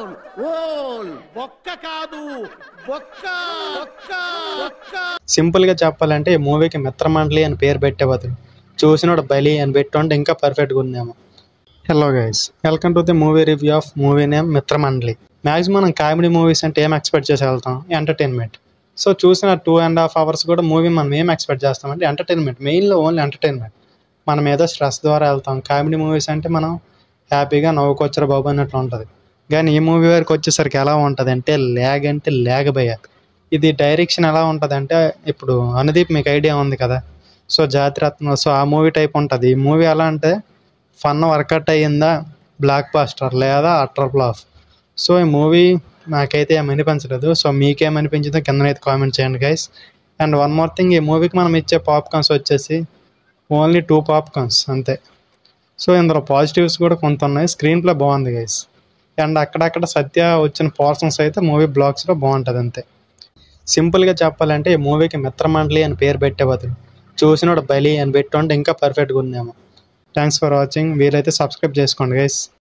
Whole whole బొక్క కాదు బొక్క బొక్క బొక్క. సింపుల్ గా చెప్పాలంటే ఈ మూవీకి మిత్రమండలి అని పేరు పెట్టే బదులు చూసినోడు బలి అని పెట్టుంటే ఇంకా పర్ఫెక్ట్గా ఉందేమో. Hello guys, welcome to the movie review of movie name Mitramandali. Maximum మనం కామెడీ మూవీస్ అంటే ఏం ఎక్స్పెక్ట్ చేసి వెళ్తాం? ఎంటర్టైన్మెంట్. సో చూసిన 2.5 hours కూడా మూవీ మనం ఏం ఎక్స్పెక్ట్ చేస్తామంటే ఎంటర్టైన్మెంట్, మెయిన్లో ఓన్లీ ఎంటర్టైన్మెంట్. మనం ఏదో స్ట్రెస్ ద్వారా వెళ్తాం. కామెడీ మూవీస్ అంటే మనం హ్యాపీగా నవ్వుకొచ్చరా బాబు అన్నట్లు ఉంటుంది. కానీ ఈ మూవీ వరకు వచ్చేసరికి ఎలా ఉంటుంది అంటే ల్యాగ్ భయ్య. ఇది డైరెక్షన్ ఎలా ఉంటుంది అంటే, ఇప్పుడు అనుదీప్ మీకు ఐడియా ఉంది కదా, సో జాతిరత్న, సో ఆ మూవీ టైప్ ఉంటుంది. ఈ మూవీ ఎలా అంటే ఫన్ వర్కౌట్ అయ్యిందా, బ్లాక్ బాస్టర్ లేదా అట్టర్ ఫ్లాప్. సో ఈ మూవీ నాకైతే ఏమనిపించలేదు. సో మీకేమనిపించిందో కిందనైతే కామెంట్ చేయండి guys. And one more thing, ఈ మూవీకి మనం ఇచ్చే పాప్కార్న్స్ వచ్చేసి ఓన్లీ 2 పాప్కార్న్స్ అంతే. సో ఇందులో పాజిటివ్స్ కూడా కొంత ఉన్నాయి. స్క్రీన్ ప్లే బాగుంది గైస్. అండ్ అక్కడక్కడ సత్య వచ్చిన పోర్షన్స్ అయితే మూవీ బ్లాగ్స్లో బాగుంటుంది అంతే. సింపుల్గా చెప్పాలంటే ఈ మూవీకి మిత్రమండలి అని పేరు పెట్టే బదులు చూసినోడు బలి అని పెట్టుంటే ఇంకా పర్ఫెక్ట్గా ఉందేమో. Thanks for watching. వీలైతే సబ్స్క్రైబ్ చేసుకోండి గైస్.